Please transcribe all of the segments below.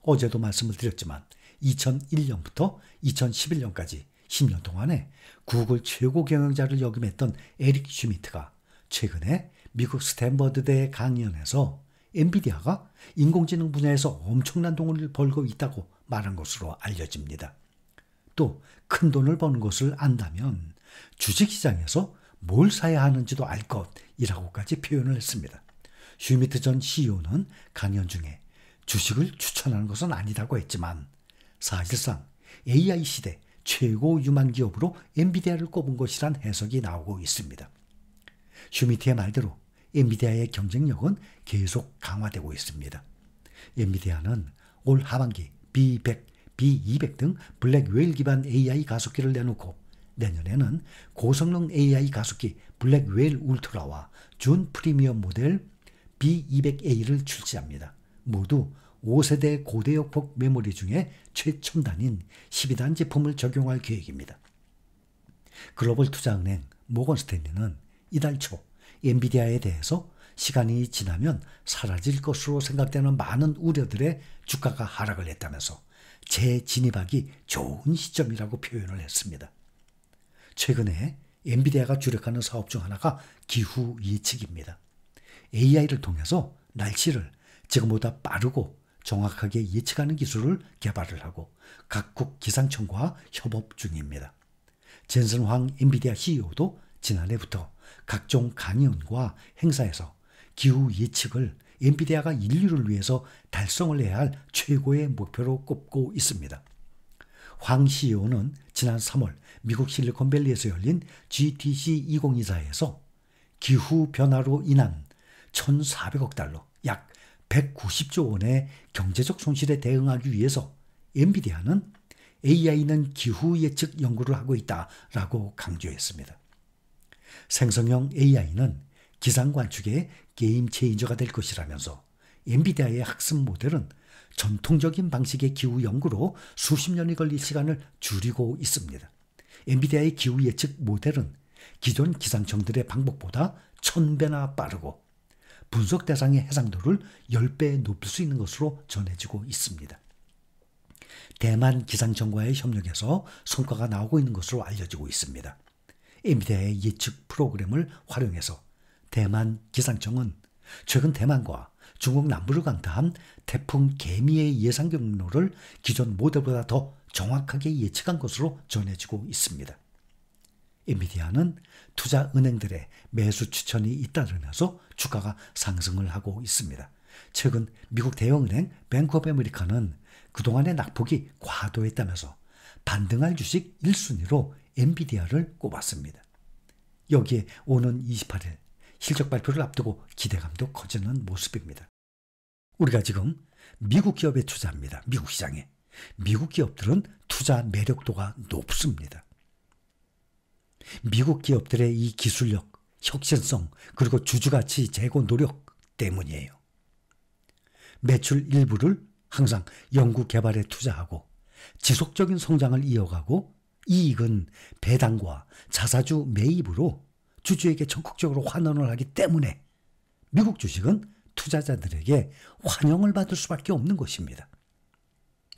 어제도 말씀을 드렸지만 2001년부터 2011년까지 10년 동안에 구글 최고 경영자를 역임했던 에릭 슈미트가 최근에 미국 스탠퍼드대 강연에서 엔비디아가 인공지능 분야에서 엄청난 돈을 벌고 있다고 말한 것으로 알려집니다. 또 큰 돈을 버는 것을 안다면 주식시장에서 뭘 사야 하는지도 알 것이라고까지 표현을 했습니다. 슈미트 전 CEO는 강연 중에 주식을 추천하는 것은 아니다고 했지만 사실상 AI 시대 최고 유망 기업으로 엔비디아를 꼽은 것이란 해석이 나오고 있습니다. 슈미트의 말대로 엔비디아의 경쟁력은 계속 강화되고 있습니다. 엔비디아는 올 하반기 B100, B200 등 블랙웨일 기반 AI 가속기를 내놓고 내년에는 고성능 AI 가속기 블랙웨일 울트라와 준 프리미엄 모델 B200A를 출시합니다. 모두 5세대 고대역폭 메모리 중에 최첨단인 12단 제품을 적용할 계획입니다. 글로벌 투자은행 모건 스탠리는 이달 초 엔비디아에 대해서 시간이 지나면 사라질 것으로 생각되는 많은 우려들의 주가가 하락을 했다면서 재진입하기 좋은 시점이라고 표현을 했습니다. 최근에 엔비디아가 주력하는 사업 중 하나가 기후 예측입니다. AI를 통해서 날씨를 지금보다 빠르고 정확하게 예측하는 기술을 개발을 하고 각국 기상청과 협업 중입니다. 젠슨 황 엔비디아 CEO도 지난해부터 각종 강연과 행사에서 기후 예측을 엔비디아가 인류를 위해서 달성을 해야 할 최고의 목표로 꼽고 있습니다. 황 CEO는 지난 3월 미국 실리콘밸리에서 열린 GTC 2024에서 기후 변화로 인한 1,400억 달러, 약 190조 원의 경제적 손실에 대응하기 위해서 엔비디아는 AI는 기후 예측 연구를 하고 있다라고 강조했습니다. 생성형 AI는 기상 관측의 게임 체인저가 될 것이라면서 엔비디아의 학습 모델은 전통적인 방식의 기후 연구로 수십 년이 걸릴 시간을 줄이고 있습니다. 엔비디아의 기후 예측 모델은 기존 기상청들의 방법보다 1000배나 빠르고 분석 대상의 해상도를 10배 높일 수 있는 것으로 전해지고 있습니다. 대만 기상청과의 협력에서 성과가 나오고 있는 것으로 알려지고 있습니다. 엔비디아의 예측 프로그램을 활용해서 대만 기상청은 최근 대만과 중국 남부를 강타한 태풍 개미의 예상 경로를 기존 모델보다 더 정확하게 예측한 것으로 전해지고 있습니다. 엔비디아는 투자 은행들의 매수 추천이 잇따르면서 주가가 상승을 하고 있습니다. 최근 미국 대형은행 뱅크 오브 아메리카는 그동안의 낙폭이 과도했다면서 반등할 주식 1순위로 엔비디아를 꼽았습니다. 여기에 오는 28일 실적 발표를 앞두고 기대감도 커지는 모습입니다. 우리가 지금 미국 기업에 투자합니다. 미국 시장에. 미국 기업들은 투자 매력도가 높습니다. 미국 기업들의 이 기술력, 혁신성, 그리고 주주가치 제고 노력 때문이에요. 매출 일부를 항상 연구 개발에 투자하고 지속적인 성장을 이어가고 이익은 배당과 자사주 매입으로 주주에게 적극적으로 환원을 하기 때문에 미국 주식은 투자자들에게 환영을 받을 수밖에 없는 것입니다.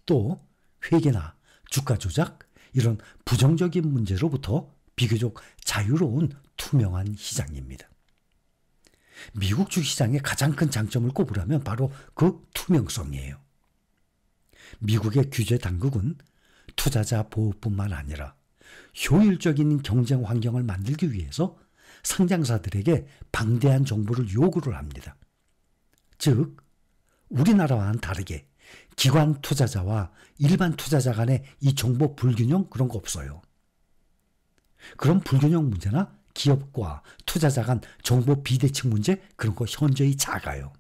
또 회계나 주가 조작 이런 부정적인 문제로부터 비교적 자유로운 투명한 시장입니다. 미국 주식시장의 가장 큰 장점을 꼽으라면 바로 그 투명성이에요. 미국의 규제 당국은 투자자 보호뿐만 아니라 효율적인 경쟁 환경을 만들기 위해서 상장사들에게 방대한 정보를 요구를 합니다. 즉, 우리나라와는 다르게 기관 투자자와 일반 투자자 간의 이 정보 불균형 그런 거 없어요. 그런 불균형 문제나 기업과 투자자 간 정보 비대칭 문제 그런 거 현저히 작아요.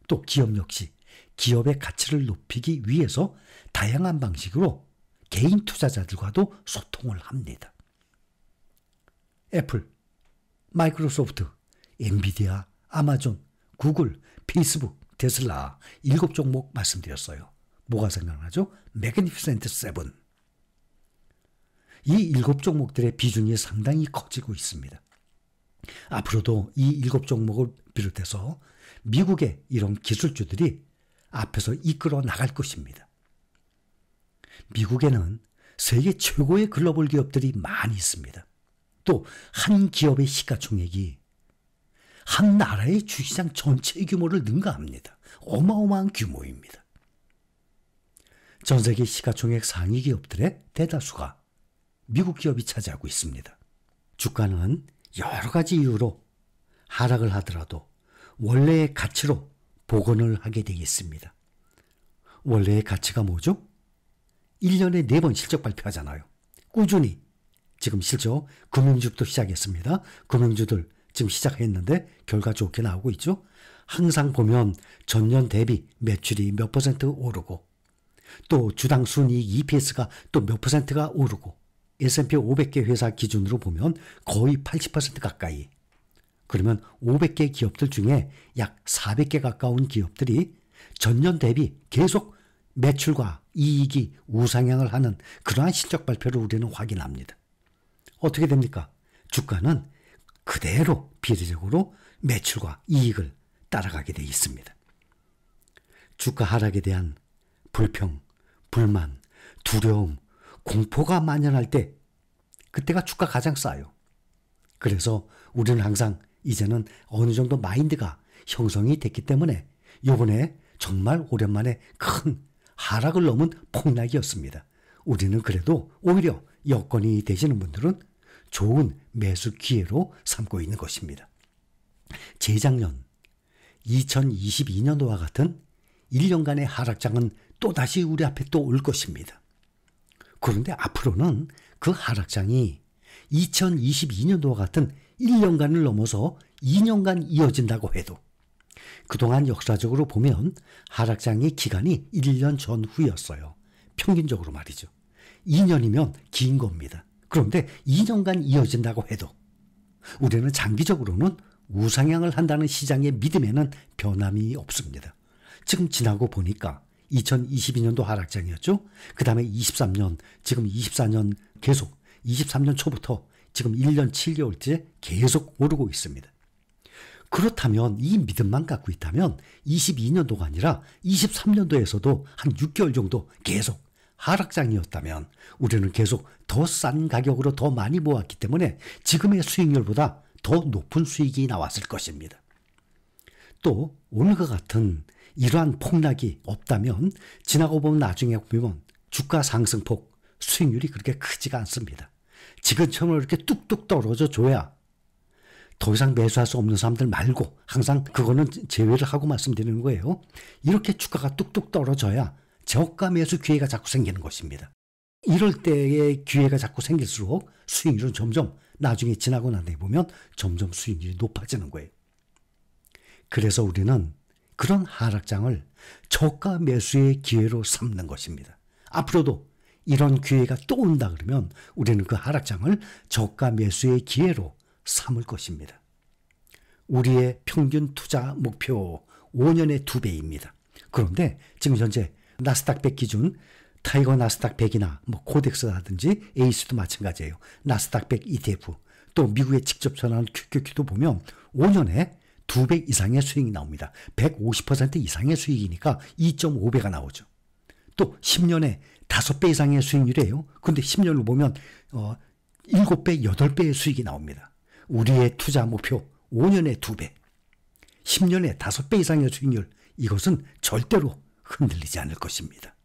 또 기업 역시 기업의 가치를 높이기 위해서 다양한 방식으로 개인 투자자들과도 소통을 합니다. 애플, 마이크로소프트, 엔비디아, 아마존, 구글, 페이스북, 테슬라 7종목 말씀드렸어요. 뭐가 생각나죠? 매그니피센트 세븐. 이 7종목들의 비중이 상당히 커지고 있습니다. 앞으로도 이 7종목을 비롯해서 미국의 이런 기술주들이 앞에서 이끌어 나갈 것입니다. 미국에는 세계 최고의 글로벌 기업들이 많이 있습니다. 또 한 기업의 시가총액이 한 나라의 주식시장 전체의 규모를 능가합니다. 어마어마한 규모입니다. 전 세계 시가총액 상위 기업들의 대다수가 미국 기업이 차지하고 있습니다. 주가는 여러 가지 이유로 하락을 하더라도 원래의 가치로 복원을 하게 되어 있습니다. 원래의 가치가 뭐죠? 1년에 4번 실적 발표하잖아요. 꾸준히 지금 실적 금융주도 시작했습니다. 금융주들 지금 시작했는데 결과 좋게 나오고 있죠. 항상 보면 전년 대비 매출이 몇 퍼센트 오르고 또 주당 순이익 EPS가 또 몇 퍼센트가 오르고 S&P 500개 회사 기준으로 보면 거의 80% 가까이. 그러면 500개 기업들 중에 약 400개 가까운 기업들이 전년 대비 계속 매출과 이익이 우상향을 하는 그러한 실적 발표를 우리는 확인합니다. 어떻게 됩니까? 주가는 그대로 비례적으로 매출과 이익을 따라가게 돼 있습니다. 주가 하락에 대한 불평, 불만, 두려움, 공포가 만연할 때 그때가 주가 가장 싸요. 그래서 우리는 항상 이제는 어느 정도 마인드가 형성이 됐기 때문에 이번에 정말 오랜만에 큰 하락을 넘은 폭락이었습니다. 우리는 그래도 오히려 여건이 되시는 분들은 좋은 매수 기회로 삼고 있는 것입니다. 재작년 2022년도와 같은 1년간의 하락장은 또다시 우리 앞에 또 올 것입니다. 그런데 앞으로는 그 하락장이 2022년도와 같은 1년간을 넘어서 2년간 이어진다고 해도 그동안 역사적으로 보면 하락장의 기간이 1년 전후였어요. 평균적으로 말이죠. 2년이면 긴 겁니다. 그런데 2년간 이어진다고 해도 우리는 장기적으로는 우상향을 한다는 시장의 믿음에는 변함이 없습니다. 지금 지나고 보니까 2022년도 하락장이었죠. 그 다음에 23년, 지금 24년 계속 23년 초부터 지금 1년 7개월째 계속 오르고 있습니다. 그렇다면 이 믿음만 갖고 있다면 22년도가 아니라 23년도에서도 한 6개월 정도 계속 하락장이었다면 우리는 계속 더 싼 가격으로 더 많이 모았기 때문에 지금의 수익률보다 더 높은 수익이 나왔을 것입니다. 또 오늘과 같은 이러한 폭락이 없다면 지나고 보면 나중에 보면 주가 상승폭 수익률이 그렇게 크지가 않습니다. 지금처럼 이렇게 뚝뚝 떨어져 줘야 더 이상 매수할 수 없는 사람들 말고 항상 그거는 제외를 하고 말씀드리는 거예요. 이렇게 주가가 뚝뚝 떨어져야 저가 매수 기회가 자꾸 생기는 것입니다. 이럴 때의 기회가 자꾸 생길수록 수익률은 점점 나중에 지나고 난 뒤에 보면 점점 수익률이 높아지는 거예요. 그래서 우리는 그런 하락장을 저가 매수의 기회로 삼는 것입니다. 앞으로도 이런 기회가 또 온다 그러면 우리는 그 하락장을 저가 매수의 기회로 삼을 것입니다. 우리의 평균 투자 목표 5년에 2배입니다. 그런데 지금 현재 나스닥 100 기준 타이거 나스닥 100이나 뭐 코덱스라든지 에이스도 마찬가지예요. 나스닥 100 ETF 또 미국에 직접 전하는 QQQ도 보면 5년에 2배 이상의 수익이 나옵니다. 150% 이상의 수익이니까 2.5배가 나오죠. 또 10년에 5배 이상의 수익률이에요. 그런데 10년을 보면 7배, 8배의 수익이 나옵니다. 우리의 투자 목표 5년에 2배, 10년에 5배 이상의 수익률, 이것은 절대로 흔들리지 않을 것입니다.